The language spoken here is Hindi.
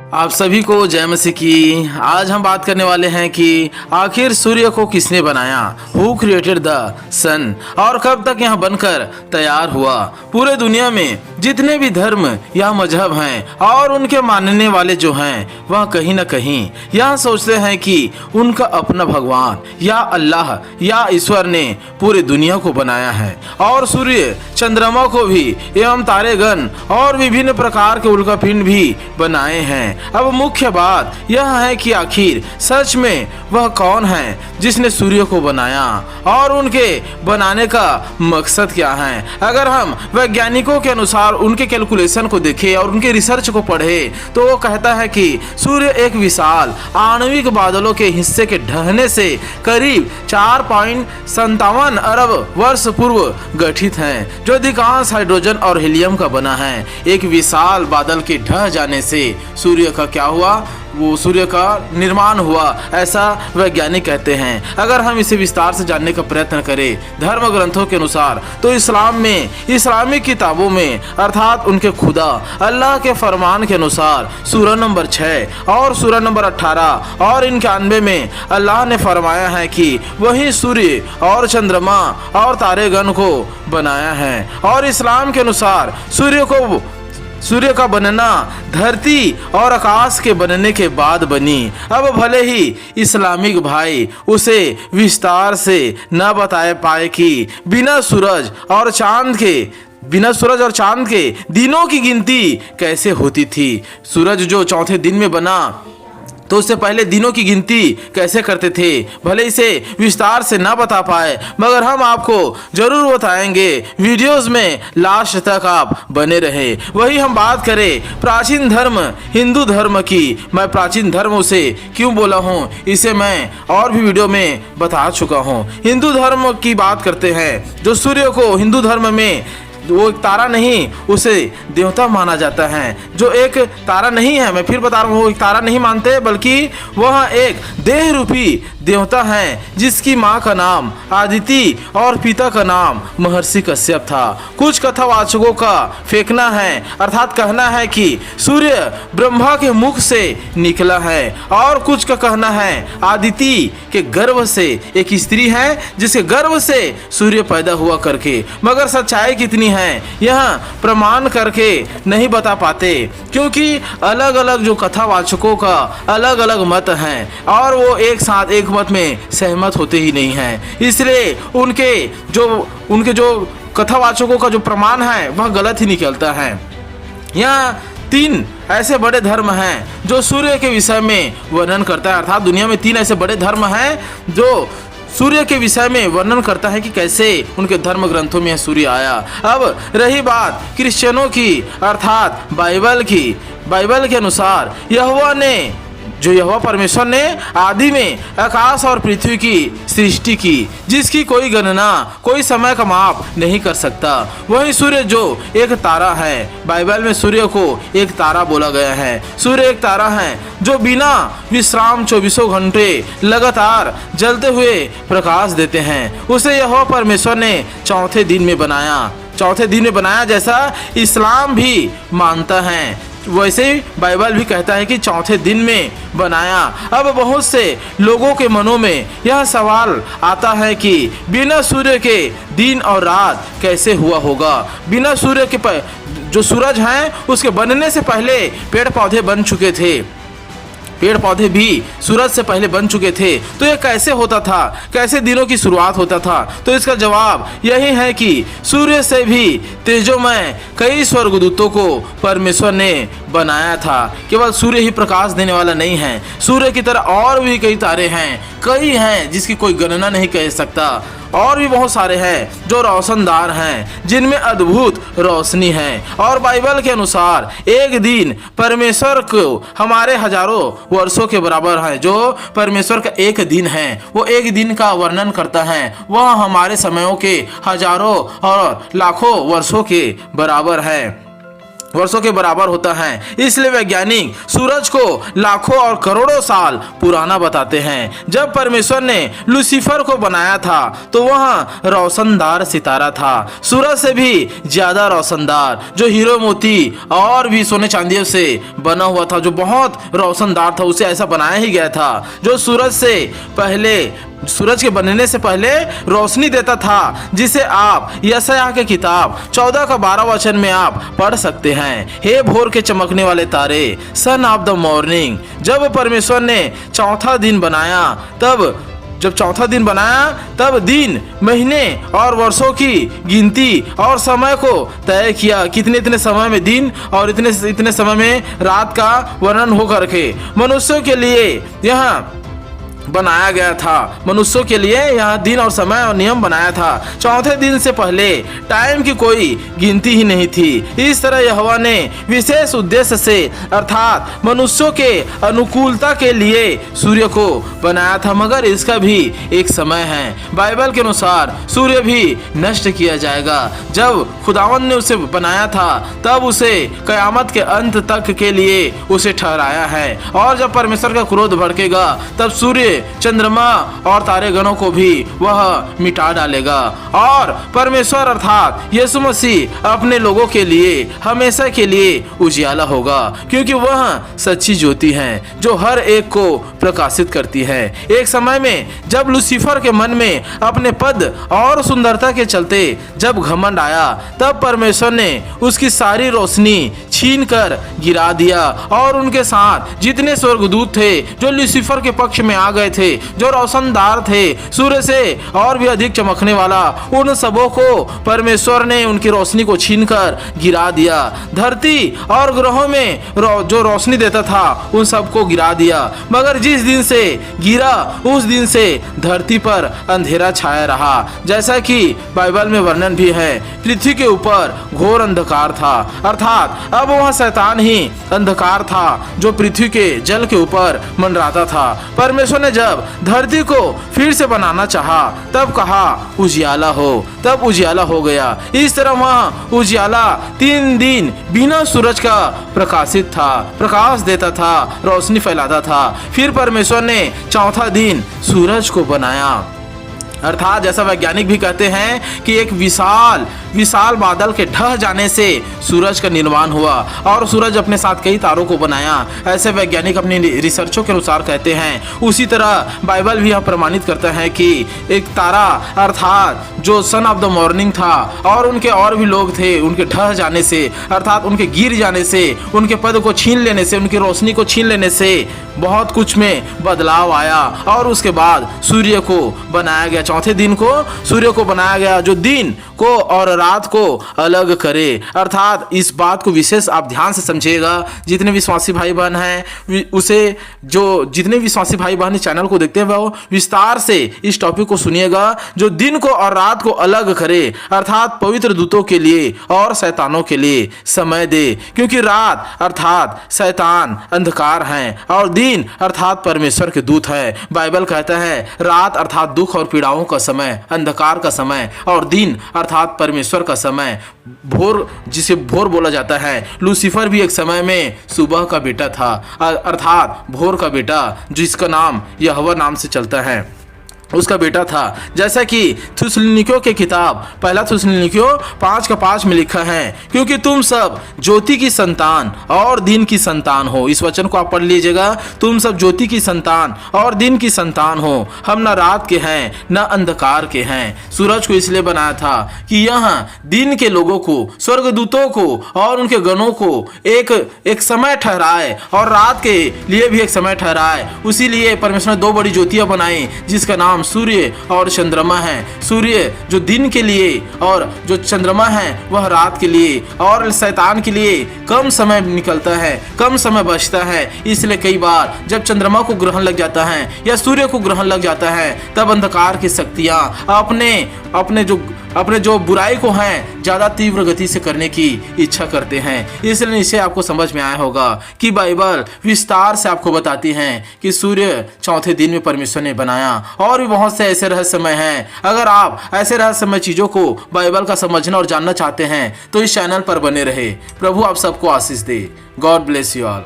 आप सभी को जय मसीह की। आज हम बात करने वाले हैं कि आखिर सूर्य को किसने बनाया, हु क्रिएटेड द सन, और कब तक यह बनकर तैयार हुआ। पूरे दुनिया में जितने भी धर्म या मजहब हैं और उनके मानने वाले जो हैं वह कहीं न कहीं यह सोचते हैं कि उनका अपना भगवान या अल्लाह या ईश्वर ने पूरी दुनिया को बनाया है और सूर्य चंद्रमा को भी एवं तारेगण और विभिन्न प्रकार के उल्कापिंड भी बनाए हैं। अब मुख्य बात यह है कि आखिर सच में वह कौन है जिसने सूर्य को बनाया और उनके बनाने का मकसद क्या है। अगर हम वैज्ञानिकों के अनुसार उनके कैलकुलेशन को देखें और उनके रिसर्च को पढ़े तो वो कहता है कि सूर्य एक विशाल आणविक बादलों के हिस्से के ढहने से करीब 4.57 अरब वर्ष पूर्व गठित है, जो अधिकांश हाइड्रोजन और हीलियम का बना है। एक विशाल बादल के ढह जाने से सूर्य का क्या हुआ, वो सूर्य का निर्माण हुआ, ऐसा वैज्ञानिक कहते हैं। अगर हम इसे विस्तार से जानने का प्रयत्न करें धर्म ग्रंथों के अनुसार तो इस्लाम में इस्लामिक किताबों में अर्थात उनके खुदा अल्लाह के फरमान के अनुसार सूरह नंबर 6 और सूरह नंबर 18 और 91 में अल्लाह ने फरमाया है कि वही सूर्य और चंद्रमा और तारेगण को बनाया है। और इस्लाम के अनुसार सूर्य का बनना धरती और आकाश के बनने के बाद बनी। अब भले ही इस्लामिक भाई उसे विस्तार से न बता पाए कि बिना सूरज और चांद के दिनों की गिनती कैसे होती थी। सूरज जो चौथे दिन में बना तो उससे पहले दिनों की गिनती कैसे करते थे, भले इसे विस्तार से ना बता पाए मगर हम आपको जरूर बताएंगे। वीडियोस में लास्ट तक आप बने रहे। वही हम बात करें प्राचीन धर्म हिंदू धर्म की। मैं प्राचीन धर्म उसे क्यों बोला हूँ इसे मैं और भी वीडियो में बता चुका हूँ। हिंदू धर्म की बात करते हैं, जो सूर्य को हिंदू धर्म में वो एक तारा नहीं उसे देवता माना जाता है। जो एक तारा नहीं है, मैं फिर बता रहा हूँ, वो एक तारा नहीं मानते बल्कि वह एक देह रूपी देवता है जिसकी माँ का नाम आदिति और पिता का नाम महर्षि कश्यप था। कुछ कथावाचकों का फेंकना है अर्थात कहना है कि सूर्य ब्रह्मा के मुख से निकला है और कुछ का कहना है आदिति के गर्भ से एक स्त्री है जिसके गर्भ से सूर्य पैदा हुआ करके। मगर सच्चाई कितनी है यह प्रमाण करके नहीं बता पाते, क्योंकि अलग अलग जो कथावाचकों का अलग अलग मत हैं और वो एक साथ एक मत में सहमत होते ही नहीं हैं। इसलिए उनके जो कथावाचकों का जो प्रमाण है वह गलत ही निकलता है। यहाँ 3 ऐसे बड़े धर्म हैं जो सूर्य के विषय में वर्णन करता है, अर्थात दुनिया में 3 ऐसे बड़े धर्म हैं जो सूर्य के विषय में वर्णन करता है कि कैसे उनके धर्म ग्रंथों में सूर्य आया। अब रही बात क्रिश्चियनों की अर्थात बाइबल के अनुसार यहोवा परमेश्वर ने आदि में आकाश और पृथ्वी की सृष्टि की जिसकी कोई गणना कोई समय का माप नहीं कर सकता। वही सूर्य जो एक तारा है, बाइबल में सूर्य को एक तारा बोला गया है। सूर्य एक तारा है जो बिना विश्राम 24 घंटे लगातार जलते हुए प्रकाश देते हैं। उसे यहोवा परमेश्वर ने चौथे दिन में बनाया जैसा इस्लाम भी मानता है, वैसे ही बाइबल भी कहता है कि चौथे दिन में बनाया। अब बहुत से लोगों के मनों में यह सवाल आता है कि बिना सूर्य के दिन और रात कैसे हुआ होगा। बिना सूर्य के जो सूरज हैं उसके बनने से पहले पेड़ पौधे बन चुके थे, पेड़ पौधे भी सूरज से पहले बन चुके थे, तो ये कैसे होता था, कैसे दिनों की शुरुआत होता था। तो इसका जवाब यही है कि सूर्य से भी तेजोमय कई स्वर्गदूतों को परमेश्वर ने बनाया था। केवल सूर्य ही प्रकाश देने वाला नहीं है, सूर्य की तरह और भी कई तारे हैं, कई हैं जिसकी कोई गणना नहीं कह सकता। और भी बहुत सारे हैं जो रोशनदार हैं जिनमें अद्भुत रोशनी है। और बाइबल के अनुसार एक दिन परमेश्वर को हमारे हजारों वर्षों के बराबर है। जो परमेश्वर का एक दिन है वो एक दिन का वर्णन करता है, वह हमारे समयों के हजारों और लाखों वर्षों के बराबर है। वर्षों के बराबर होता है। इसलिए वैज्ञानिक सूरज को लाखों और करोड़ों साल पुराना बताते हैं। जब परमेश्वर ने लूसीफर को बनाया था तो वह रोशनदार सितारा था, सूरज से भी ज्यादा रोशनदार, जो हीरो मोती और भी सोने चांदियों से बना हुआ था, जो बहुत रोशनदार था। उसे ऐसा बनाया ही गया था जो सूरज के बनने से पहले रोशनी देता था, जिसे आप यशायाह के किताब 14 का 12 वचन में आप पढ़ सकते हैं। हे भोर के चमकने वाले तारे, सन ऑफ द मॉर्निंग। जब परमेश्वर ने चौथा दिन बनाया तब दिन, महीने और वर्षों की गिनती और समय को तय किया। इतने समय में दिन और इतने समय में रात का वर्णन हो करके मनुष्यों के लिए यहाँ बनाया गया था। मनुष्यों के लिए यहाँ दिन और समय और नियम बनाया था। चौथे दिन से पहले टाइम की कोई गिनती ही नहीं थी। इस तरह यहोवा ने विशेष उद्देश्य से अर्थात मनुष्यों के अनुकूलता के लिए सूर्य को बनाया था, मगर इसका भी एक समय है। बाइबल के अनुसार सूर्य भी नष्ट किया जाएगा। जब खुदावंद ने उसे बनाया था तब उसे कयामत के अंत तक के लिए उसे ठहराया है, और जब परमेश्वर का क्रोध भड़केगा तब सूर्य, चंद्रमा और तारे गणों को भी वह मिटा डालेगा, और परमेश्वर अर्थात यीशु मसीह अपने लोगों के लिए हमेशा के लिए उजियाला होगा, क्योंकि वह सच्ची ज्योति है जो हर एक को प्रकाशित करती है। एक समय में जब लूसीफर के मन में अपने पद और सुंदरता के चलते जब घमंड आया, तब परमेश्वर ने उसकी सारी रोशनी छीन कर गिरा दिया, और उनके साथ जितने स्वर्गदूत थे जो लूसीफर के पक्ष में आ गए थे, जो रोशनदार थे, सूर्य से और भी अधिक चमकने वाला, उन सबों को परमेश्वर ने उनकी रोशनी को छीनकर गिरा दिया। धरती और ग्रहों में जो रोशनी देता था उन सबको गिरा दिया, मगर जिस दिन से गिरा उस दिन से धरती पर अंधेरा छाया रहा। जैसा कि बाइबल में वर्णन भी है, पृथ्वी के ऊपर घोर अंधकार था, अर्थात अब वह शैतान ही अंधकार था जो पृथ्वी के जल के ऊपर मंडराता था। परमेश्वर ने जब धरती को फिर से बनाना चाहा तब कहा उजियाला हो, तब उजियाला हो गया। इस तरह वह उजियाला 3 दिन बिना सूरज का प्रकाश देता था, रोशनी फैलाता था। फिर परमेश्वर ने चौथा दिन सूरज को बनाया, अर्थात जैसा वैज्ञानिक भी कहते हैं कि एक विशाल बादल के ढह जाने से सूरज का निर्माण हुआ और सूरज अपने साथ कई तारों को बनाया। ऐसे वैज्ञानिक अपनी रिसर्चों के अनुसार कहते हैं। उसी तरह बाइबल भी यह प्रमाणित करता है कि एक तारा अर्थात जो सन ऑफ द मॉर्निंग था, और उनके और भी लोग थे, उनके ढह जाने से अर्थात उनके गिर जाने से, उनके पद को छीन लेने से, उनकी रोशनी को छीन लेने से बहुत कुछ में बदलाव आया, और उसके बाद सूर्य को बनाया गया। चौथे दिन को सूर्य को बनाया गया जो दिन को और रात को अलग करे। अर्थात इस बात को विशेष आप ध्यान से समझिएगा। जितने विश्वासी भाई बहन हैं जितने विश्वासी भाई बहन इस चैनल को देखते हैं वो विस्तार से इस टॉपिक को सुनिएगा। जो दिन को और रात को अलग करे, अर्थात पवित्र दूतों के लिए और शैतानों के लिए समय दे, क्योंकि रात अर्थात शैतान अंधकार है और दिन अर्थात परमेश्वर के दूत है। बाइबल कहता है रात अर्थात दुख और पीड़ाओं का समय, अंधकार का समय, और दिन अर्थात परमेश्वर का समय, भोर जिसे भोर बोला जाता है। लूसीफर भी एक समय में सुबह का बेटा था, अर्थात भोर का बेटा, जिसका नाम यहोवा नाम से चलता है, उसका बेटा था। जैसा कि थिस्सलुनीकियों के किताब 1 थिस्सलुनीकियों 5:5 में लिखा है, क्योंकि तुम सब ज्योति की संतान और दिन की संतान हो। इस वचन को आप पढ़ लीजिएगा। तुम सब ज्योति की संतान और दिन की संतान हो, हम न रात के हैं न अंधकार के हैं। सूरज को इसलिए बनाया था कि यहाँ दिन के लोगों को, स्वर्गदूतों को और उनके गणों को एक समय ठहराए और रात के लिए भी एक समय ठहराए। उसी लिए परमेश्वर ने 2 बड़ी ज्योतियां बनाई जिसका नाम सूर्य और चंद्रमा है। सूर्य जो दिन के लिए और जो चंद्रमा है वह रात के लिए, और शैतान के लिए कम समय निकलता है, कम समय बचता है। इसलिए कई बार जब चंद्रमा को ग्रहण लग जाता है या सूर्य को ग्रहण लग जाता है तब अंधकार की शक्तियां अपने जो अपने जो बुराई को हैं ज़्यादा तीव्र गति से करने की इच्छा करते हैं। इसलिए इससे आपको समझ में आया होगा कि बाइबल विस्तार से आपको बताती है कि सूर्य चौथे दिन में परमेश्वर ने बनाया, और भी बहुत से ऐसे रहस्यमय हैं। अगर आप ऐसे रहस्यमय चीज़ों को बाइबल का समझना और जानना चाहते हैं तो इस चैनल पर बने रहे। प्रभु आप सबको आशीष दे। God bless you all.